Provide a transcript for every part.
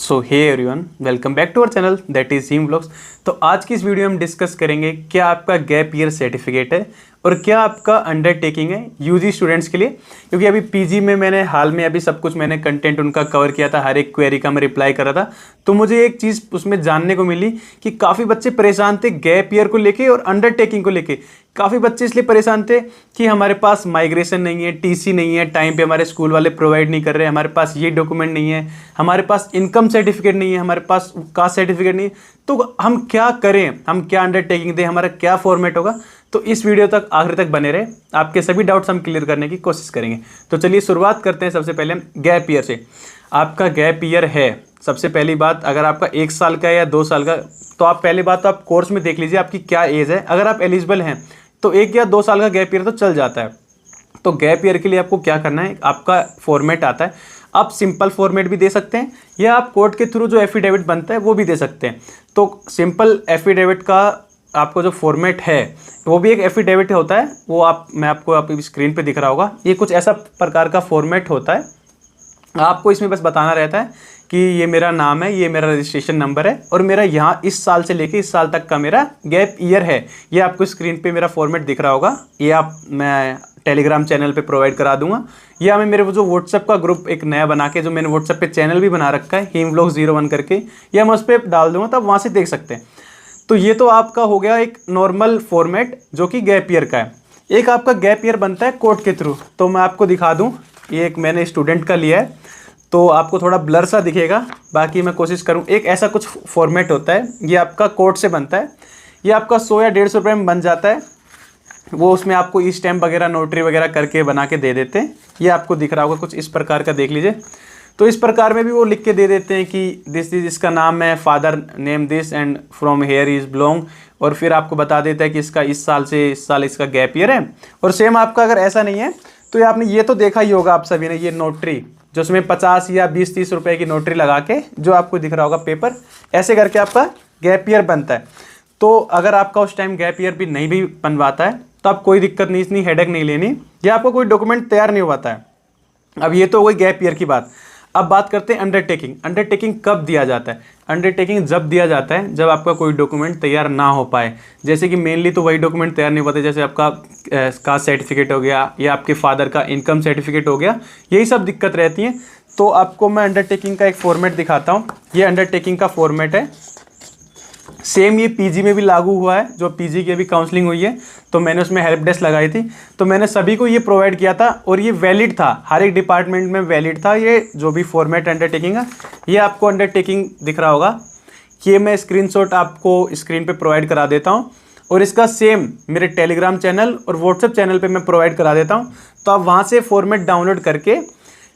So hey everyone, welcome back to our channel that is Heem vlogs. तो आज की इस वीडियो में हम डिस्कस करेंगे क्या आपका गैप ईयर सर्टिफिकेट है और क्या आपका अंडरटेकिंग है यूजी स्टूडेंट्स के लिए। क्योंकि अभी पीजी में मैंने हाल में अभी सब कुछ मैंने कंटेंट उनका कवर किया था, हर एक क्वेरी का मैं रिप्लाई कर रहा था। तो मुझे एक चीज़ उसमें जानने को मिली कि काफ़ी बच्चे परेशान थे गैप ईयर को लेके और अंडरटेकिंग को लेके। काफ़ी बच्चे इसलिए परेशान थे कि हमारे पास माइग्रेशन नहीं है, टीसी नहीं है, टाइम पे हमारे स्कूल वाले प्रोवाइड नहीं कर रहे, हमारे पास ये डॉक्यूमेंट नहीं है, हमारे पास इनकम सर्टिफिकेट नहीं है, हमारे पास कास्ट सर्टिफिकेट नहीं है। तो हम क्या करें, हम क्या अंडरटेकिंग दें, हमारा क्या फॉर्मेट होगा। तो इस वीडियो तक आखिर तक बने रहे, आपके सभी डाउट्स हम क्लियर करने की कोशिश करेंगे। तो चलिए शुरुआत करते हैं सबसे पहले गैप ईयर से। आपका गैप ईयर है, सबसे पहली बात, अगर आपका 1 साल का है या 2 साल का, तो आप पहली बात तो आप कोर्स में देख लीजिए आपकी क्या एज है। अगर आप एलिजिबल हैं तो 1 या 2 साल का गैप ईयर तो चल जाता है। तो गैप ईयर के लिए आपको क्या करना है, आपका फॉर्मेट आता है। आप सिंपल फॉर्मेट भी दे सकते हैं या आप कोर्ट के थ्रू जो एफिडेविट बनता है वो भी दे सकते हैं। तो सिंपल एफिडेविट का आपको जो फॉर्मेट है वो भी एक एफिडेविट होता है, वो मैं आपको आपकी स्क्रीन पे दिख रहा होगा। ये कुछ ऐसा प्रकार का फॉर्मेट होता है। आपको इसमें बस बताना रहता है कि ये मेरा नाम है, ये मेरा रजिस्ट्रेशन नंबर है और मेरा यहाँ इस साल से लेके इस साल तक का मेरा गैप ईयर है। ये आपको स्क्रीन पे मेरा फॉर्मेट दिख रहा होगा। ये मैं टेलीग्राम चैनल पे प्रोवाइड करा दूंगा, या मैं मेरे वो जो व्हाट्सएप का ग्रुप एक नया बना के, जो मैंने व्हाट्सएप पे चैनल भी बना रखा है हीम व्लॉग्स 01 करके, या मैं उस पर डाल दूंगा, तब वहाँ से देख सकते हैं। तो ये तो आपका हो गया एक नॉर्मल फॉर्मेट जो कि गैप ईयर का है। एक आपका गैप ईयर बनता है कोर्ट के थ्रू। तो मैं आपको दिखा दूँ, ये एक मैंने स्टूडेंट का लिया है, तो आपको थोड़ा ब्लर सा दिखेगा, बाकी मैं कोशिश करूँ। एक ऐसा कुछ फॉर्मेट होता है, ये आपका कोर्ट से बनता है। ये आपका 100 या 150 रुपये में बन जाता है। वो उसमें आपको ई स्टैम्प वगैरह नोटरी वगैरह करके बना के दे देते हैं। ये आपको दिख रहा होगा कुछ इस प्रकार का, देख लीजिए। तो इस प्रकार में भी वो लिख के दे देते हैं कि दिस इज, इसका नाम है, father name this and from here is belong, और फिर आपको बता देता है कि इसका इस साल से इस साल इसका गैप ईयर है। और सेम आपका अगर ऐसा नहीं है तो ये आपने ये तो देखा ही होगा आप सभी ने, ये नोटरी जो उसमें 50 या 20-30 रुपए की नोटरी लगा के जो आपको दिख रहा होगा पेपर, ऐसे करके आपका गैप ईयर बनता है। तो अगर आपका उस टाइम गैप ईयर भी नहीं भी बनवाता है तो आप कोई दिक्कत नहीं, इतनी हेडेक नहीं लेनी, या आपको कोई डॉक्यूमेंट तैयार नहीं हुआ है। अब ये तो हो गई गैप ईयर की बात। अब बात करते हैं अंडरटेकिंग। अंडरटेकिंग कब दिया जाता है? अंडरटेकिंग जब दिया जाता है जब आपका कोई डॉक्यूमेंट तैयार ना हो पाए। जैसे कि मेनली तो वही डॉक्यूमेंट तैयार नहीं होते, जैसे आपका कास्ट सर्टिफिकेट हो गया या आपके फादर का इनकम सर्टिफिकेट हो गया, यही सब दिक्कत रहती है। तो आपको मैं अंडरटेकिंग का एक फॉर्मेट दिखाता हूँ। ये अंडरटेकिंग का फॉर्मेट है, सेम ये पीजी में भी लागू हुआ है। जो पीजी की अभी काउंसलिंग हुई है तो मैंने उसमें हेल्प डेस्क लगाई थी, तो मैंने सभी को ये प्रोवाइड किया था और ये वैलिड था, हर एक डिपार्टमेंट में वैलिड था। ये जो भी फॉर्मेट अंडरटेकिंग है, ये आपको अंडरटेकिंग दिख रहा होगा। ये मैं स्क्रीनशॉट आपको स्क्रीन पे प्रोवाइड करा देता हूँ और इसका सेम मेरे टेलीग्राम चैनल और व्हाट्सएप चैनल पे मैं प्रोवाइड करा देता हूँ। तो आप वहाँ से फॉर्मेट डाउनलोड करके,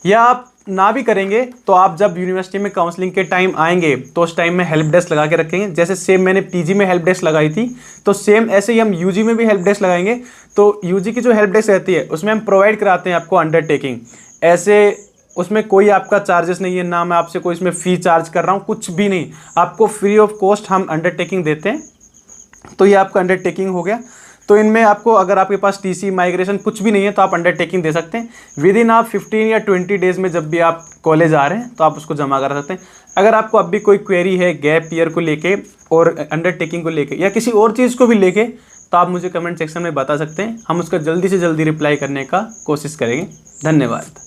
या आप ना भी करेंगे तो आप जब यूनिवर्सिटी में काउंसलिंग के टाइम आएंगे तो उस टाइम में हेल्प डेस्क लगा के रखेंगे। जैसे सेम मैंने पीजी में हेल्प डेस्क लगाई थी, तो सेम ऐसे ही हम यूजी में भी हेल्प डेस्क लगाएंगे। तो यूजी की जो हेल्प डेस्क रहती है उसमें हम प्रोवाइड कराते हैं आपको अंडरटेकिंग। ऐसे उसमें कोई आपका चार्जेस नहीं है, ना मैं आपसे कोई इसमें फ़ी चार्ज कर रहा हूँ, कुछ भी नहीं, आपको फ्री ऑफ कॉस्ट हम अंडरटेकिंग देते हैं। तो ये आपका अंडरटेकिंग हो गया। तो इनमें आपको, अगर आपके पास टीसी माइग्रेशन कुछ भी नहीं है तो आप अंडरटेकिंग दे सकते हैं। विद इन आप 15 या 20 डेज़ में जब भी आप कॉलेज आ रहे हैं तो आप उसको जमा करा सकते हैं। अगर आपको अब भी कोई क्वेरी है गैप ईयर को लेके और अंडरटेकिंग को लेके या किसी और चीज़ को भी लेके, तो आप मुझे कमेंट सेक्शन में बता सकते हैं। हम उसका जल्दी से जल्दी रिप्लाई करने का कोशिश करेंगे। धन्यवाद।